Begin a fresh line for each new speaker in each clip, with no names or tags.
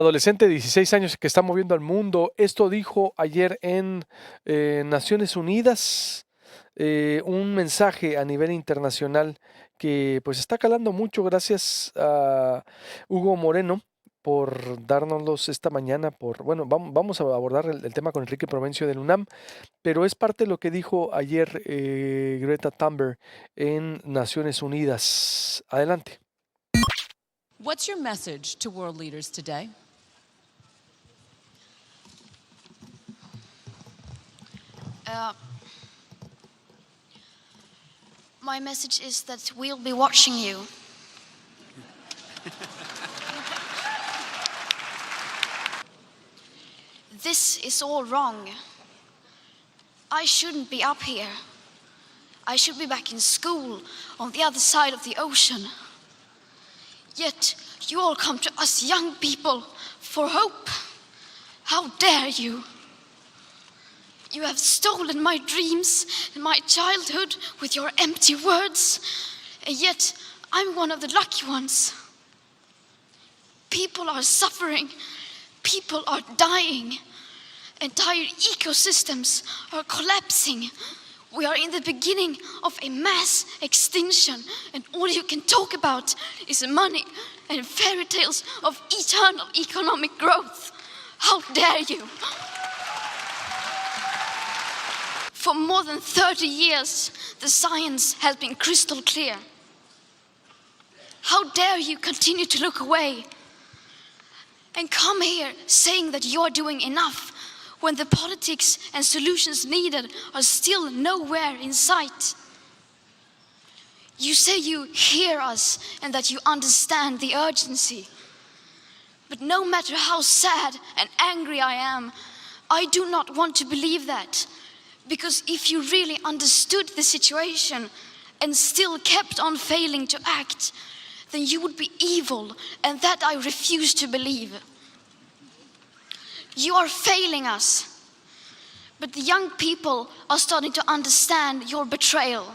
Adolescente de 16 años que está moviendo al mundo. Esto dijo ayer en Naciones Unidas, un mensaje a nivel internacional que pues está calando mucho. Gracias a Hugo Moreno por dárnoslos esta mañana. Bueno, vamos a abordar el tema con Enrique Provencio del UNAM, pero es parte de lo que dijo ayer Greta Thunberg en Naciones Unidas. Adelante.
What's your message to world leaders today?
My message is that we'll be watching you. This is all wrong. I shouldn't be up here. I should be back in school on the other side of the ocean. Yet you all come to us young people for hope. How dare you? You have stolen my dreams and my childhood with your empty words, and yet I'm one of the lucky ones. People are suffering, people are dying, entire ecosystems are collapsing. We are in the beginning of a mass extinction, and all you can talk about is money and fairy tales of eternal economic growth. How dare you? For more than 30 years, the science has been crystal clear. How dare you continue to look away and come here saying that you're doing enough when the politics and solutions needed are still nowhere in sight? You say you hear us and that you understand the urgency. But no matter how sad and angry I am, I do not want to believe that. Because if you really understood the situation and still kept on failing to act, then you would be evil, and that I refuse to believe. You are failing us, but the young people are starting to understand your betrayal.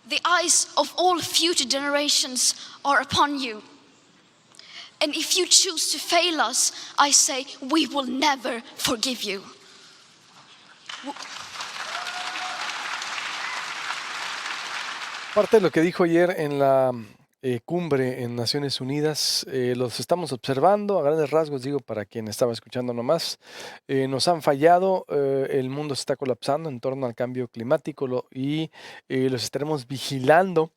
The eyes of all future generations are upon you. And if you choose to fail us, I say we will never forgive you.
Parte de lo que dijo ayer en la cumbre en Naciones Unidas, los estamos observando a grandes rasgos, digo, para quien estaba escuchando nomás. Nos han fallado, el mundo se está colapsando en torno al cambio climático y los estaremos vigilando.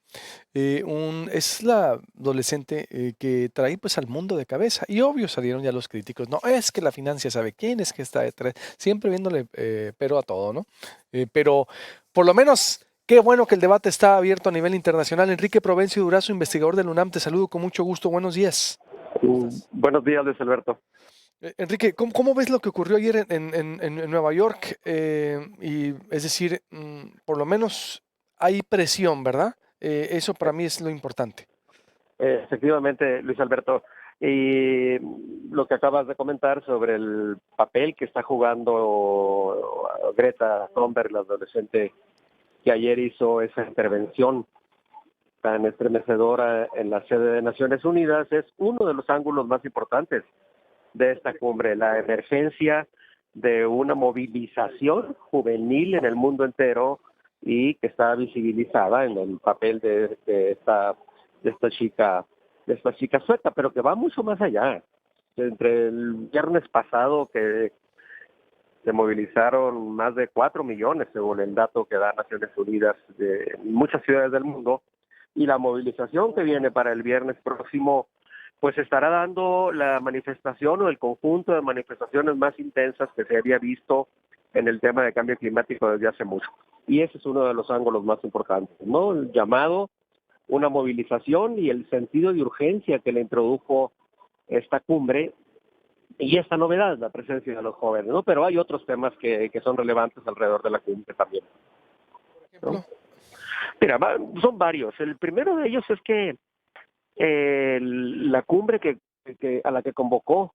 Es la adolescente que trae pues al mundo de cabeza, y obvio salieron ya los críticos. No, es que la financia sabe quién, es que está detrás, siempre viéndole pero a todo, ¿no? Pero por lo menos qué bueno que el debate está abierto a nivel internacional. Enrique Provencio Durazo, investigador del UNAM, te saludo con mucho gusto. Buenos días.
Buenos días, Luis Alberto.
Enrique, ¿cómo ves lo que ocurrió ayer en Nueva York? Y es decir, por lo menos hay presión, ¿verdad? Eso para mí es lo importante.
Efectivamente, Luis Alberto, y lo que acabas de comentar sobre el papel que está jugando Greta Thunberg, la adolescente que ayer hizo esa intervención tan estremecedora en la sede de Naciones Unidas, es uno de los ángulos más importantes de esta cumbre, la emergencia de una movilización juvenil en el mundo entero y que está visibilizada en el papel de esta chica sueca, pero que va mucho más allá. Entre el viernes pasado que se movilizaron más de 4 millones, según el dato que da Naciones Unidas, de muchas ciudades del mundo, y la movilización que viene para el viernes próximo, pues estará dando la manifestación o el conjunto de manifestaciones más intensas que se había visto en el tema de cambio climático desde hace mucho. Y ese es uno de los ángulos más importantes, ¿no? El llamado, una movilización y el sentido de urgencia que le introdujo esta cumbre y esta novedad, la presencia de los jóvenes, ¿no? Pero hay otros temas que son relevantes alrededor de la cumbre también, ¿no? Mira, son varios. El primero de ellos es que la cumbre a la que convocó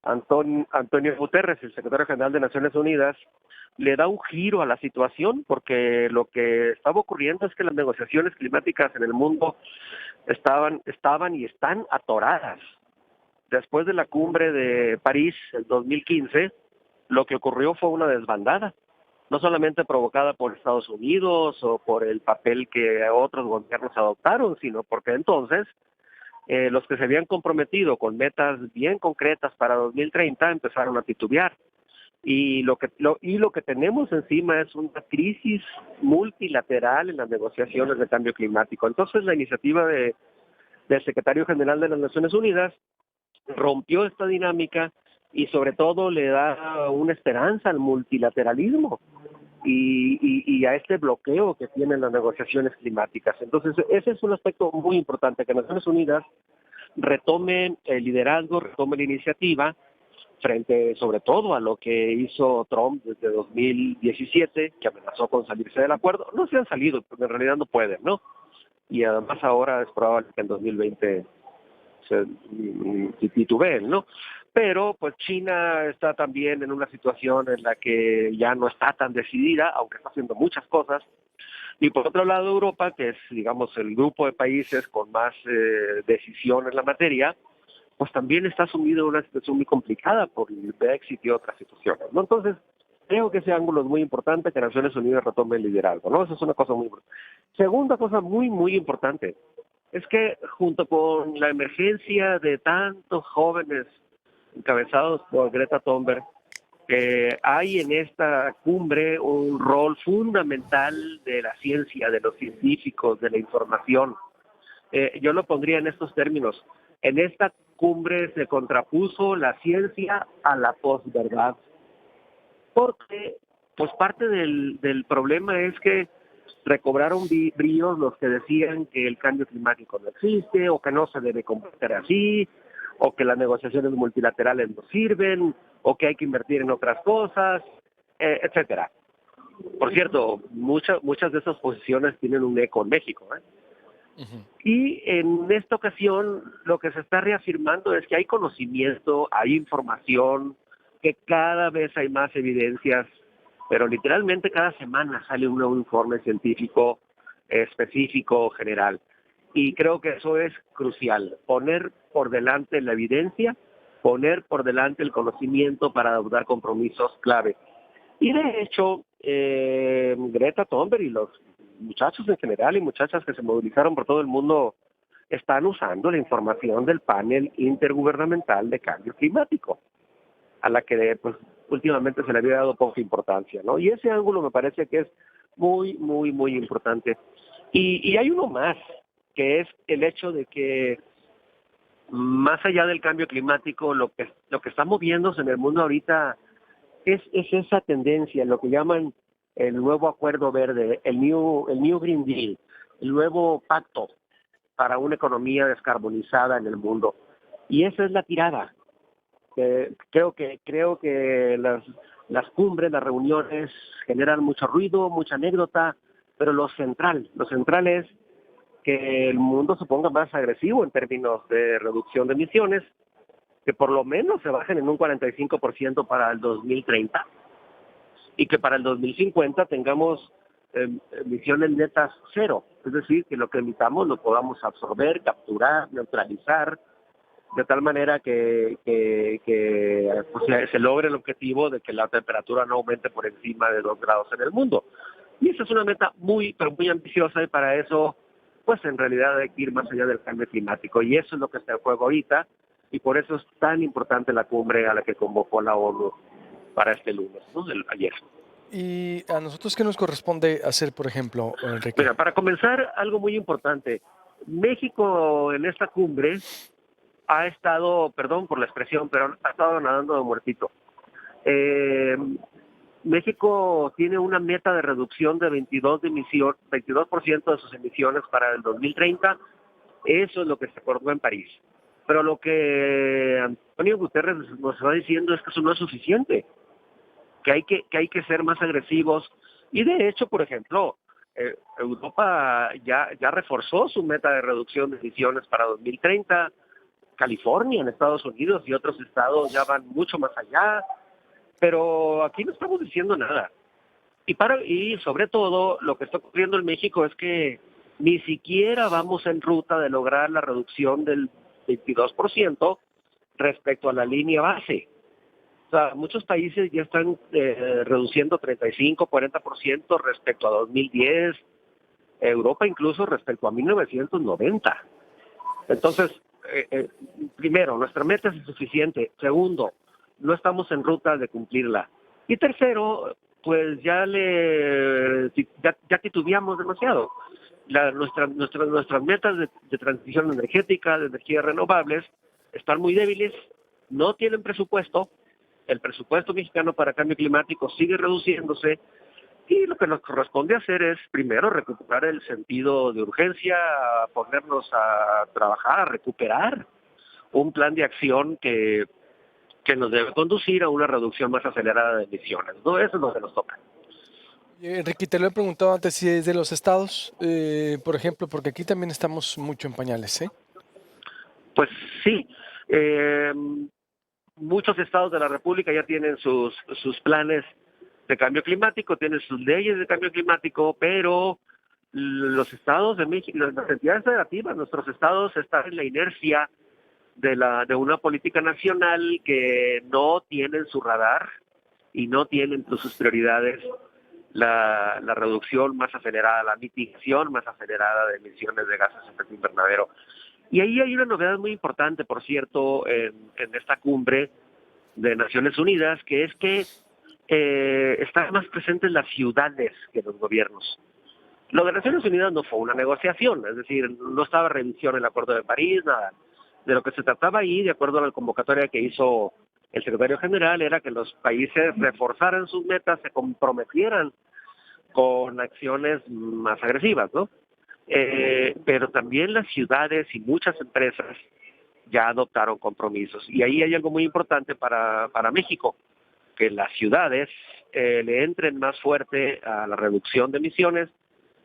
Antonio Guterres, el secretario general de Naciones Unidas, le da un giro a la situación, porque lo que estaba ocurriendo es que las negociaciones climáticas en el mundo estaban y están atoradas. después de la cumbre de París en 2015, lo que ocurrió fue una desbandada, no solamente provocada por Estados Unidos o por el papel que otros gobiernos adoptaron, sino porque entonces los que se habían comprometido con metas bien concretas para 2030 empezaron a titubear. Y lo que tenemos encima es una crisis multilateral en las negociaciones de cambio climático. Entonces la iniciativa del secretario general de las Naciones Unidas rompió esta dinámica y sobre todo le da una esperanza al multilateralismo y a este bloqueo que tienen las negociaciones climáticas. Entonces ese es un aspecto muy importante, que Naciones Unidas retome el liderazgo, retome la iniciativa frente sobre todo a lo que hizo Trump desde 2017, que amenazó con salirse del acuerdo. No se han salido, porque en realidad no pueden, ¿no? Y además ahora es probable que en 2020 se titubeen, ¿no? Pero pues China está también en una situación en la que ya no está tan decidida, aunque está haciendo muchas cosas. Y por otro lado Europa, que es, digamos, el grupo de países con más decisión en la materia, pues también está sumido en una situación muy complicada por el Brexit y otras situaciones, ¿no? Entonces, creo que ese ángulo es muy importante, que Naciones Unidas retome el liderazgo, ¿no? Eso es una cosa muy importante. Segunda cosa muy, muy importante, es que junto con la emergencia de tantos jóvenes encabezados por Greta Thunberg, hay en esta cumbre un rol fundamental de la ciencia, de los científicos, de la información. Yo lo pondría en estos términos. En esta cumbre se contrapuso la ciencia a la posverdad, porque pues parte del problema es que recobraron bríos los que decían que el cambio climático no existe, o que no se debe combatir así, o que las negociaciones multilaterales no sirven, o que hay que invertir en otras cosas, etcétera. Por cierto, muchas de esas posiciones tienen un eco en México, ¿eh?
Ujú.
Y en esta ocasión lo que se está reafirmando es que hay conocimiento, hay información, que cada vez hay más evidencias, pero literalmente cada semana sale un nuevo informe científico específico, general. Y creo que eso es crucial, poner por delante la evidencia, poner por delante el conocimiento para adoptar compromisos clave. Y de hecho, Greta Thunberg y los muchachos en general y muchachas que se movilizaron por todo el mundo están usando la información del panel intergubernamental de cambio climático, a la que pues últimamente se le había dado poca importancia, ¿no? Y ese ángulo me parece que es muy, muy, muy importante. Y hay uno más, que es el hecho de que más allá del cambio climático, lo que está moviéndose en el mundo ahorita es esa tendencia, lo que llaman el nuevo acuerdo verde, el New Green Deal, el nuevo pacto para una economía descarbonizada en el mundo. Y esa es la tirada. Creo que las cumbres, las reuniones generan mucho ruido, mucha anécdota, pero lo central es que el mundo se ponga más agresivo en términos de reducción de emisiones, que por lo menos se bajen en un 45% para el 2030 y que para el 2050 tengamos emisiones netas cero, es decir, que lo que emitamos lo podamos absorber, capturar, neutralizar, de tal manera que pues, se logre el objetivo de que la temperatura no aumente por encima de 2 grados en el mundo. Y esa es una meta muy, pero muy ambiciosa, y para eso, pues en realidad hay que ir más allá del cambio climático, y eso es lo que está en juego ahorita, y por eso es tan importante la cumbre a la que convocó la ONU para este lunes, ¿no? Ayer.
¿Y a nosotros qué nos corresponde hacer, por ejemplo, Enrique?
Mira, para comenzar, algo muy importante. México en esta cumbre ha estado, perdón por la expresión, pero ha estado nadando de muertito. Eh, México tiene una meta de reducción de 22% de sus emisiones para el 2030. Eso es lo que se acordó en París. Pero lo que Antonio Guterres nos va diciendo es que eso no es suficiente, que hay que ser más agresivos. Y de hecho, por ejemplo, Europa ya reforzó su meta de reducción de emisiones para 2030. California, en Estados Unidos y otros estados ya van mucho más allá, pero aquí no estamos diciendo nada. Y sobre todo, lo que está ocurriendo en México es que ni siquiera vamos en ruta de lograr la reducción del 22%, respecto a la línea base. O sea, muchos países ya están reduciendo 35, 40% respecto a 2010, Europa incluso respecto a 1990. Entonces, primero, nuestra meta es insuficiente. Segundo, no estamos en ruta de cumplirla. Y tercero, pues ya titubeamos demasiado. Nuestras metas de transición energética, de energías renovables, están muy débiles, no tienen presupuesto. El presupuesto mexicano para cambio climático sigue reduciéndose y lo que nos corresponde hacer es primero recuperar el sentido de urgencia, ponernos a trabajar, a recuperar un plan de acción que nos debe conducir a una reducción más acelerada de emisiones, ¿no? Eso es lo que nos toca.
Enrique, te lo he preguntado antes si es de los estados, por ejemplo, porque aquí también estamos mucho en pañales, ¿eh?
Pues sí, muchos estados de la República ya tienen sus planes de cambio climático, tienen sus leyes de cambio climático, pero los estados de México, las entidades federativas, nuestros estados están en la inercia de una política nacional que no tienen su radar y no tienen entre sus prioridades la reducción más acelerada, la mitigación más acelerada de emisiones de gases de efecto invernadero. Y ahí hay una novedad muy importante, por cierto, en esta cumbre de Naciones Unidas, que es que están más presentes las ciudades que los gobiernos. Lo de Naciones Unidas no fue una negociación, es decir, no estaba revisión en el Acuerdo de París, nada. De lo que se trataba ahí, de acuerdo a la convocatoria que hizo el secretario general, era que los países reforzaran sus metas, se comprometieran con acciones más agresivas, ¿no? Pero también las ciudades y muchas empresas ya adoptaron compromisos. Y ahí hay algo muy importante para México, que las ciudades le entren más fuerte a la reducción de emisiones,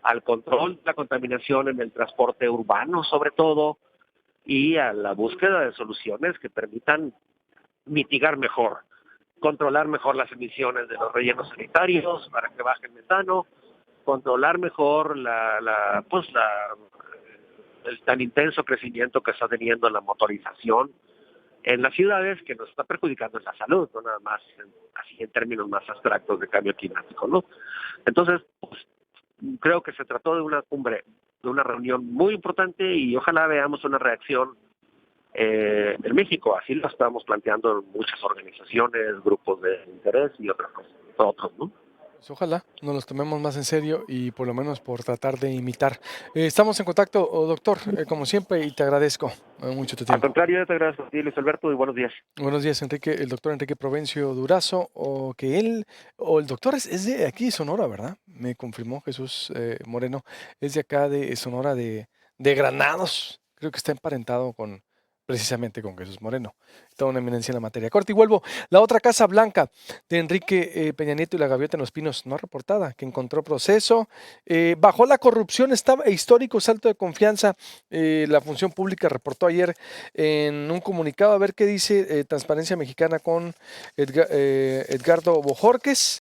al control de la contaminación en el transporte urbano sobre todo, y a la búsqueda de soluciones que permitan mitigar mejor, controlar mejor las emisiones de los rellenos sanitarios para que baje el metano, controlar mejor el tan intenso crecimiento que está teniendo la motorización en las ciudades, que nos está perjudicando en la salud, no nada más así en términos más abstractos de cambio climático, ¿no? Entonces, pues, creo que se trató de una cumbre, de una reunión muy importante y ojalá veamos una reacción en México. Así lo estamos planteando en muchas organizaciones, grupos de interés y otras cosas, otros, ¿no?
Pues ojalá nos los tomemos más en serio y por lo menos por tratar de imitar. Estamos en contacto, doctor, como siempre, y te agradezco mucho tu
Al
tiempo.
contrario, yo te agradezco a ti, Luis Alberto, y buenos días.
Buenos días, Enrique, el doctor Enrique Provencio Durazo, o el doctor es de aquí, Sonora, ¿verdad? Me confirmó Jesús Moreno, es de acá de Sonora, de Granados, creo que está emparentado precisamente con Jesús Moreno, toda una eminencia en la materia. Corte y vuelvo, la otra Casa Blanca de Enrique Peña Nieto y la Gaviota en los Pinos, no reportada, que encontró proceso, bajó la corrupción, estaba histórico salto de confianza, la función pública reportó ayer en un comunicado, a ver qué dice Transparencia Mexicana con Edgardo Bojorquez.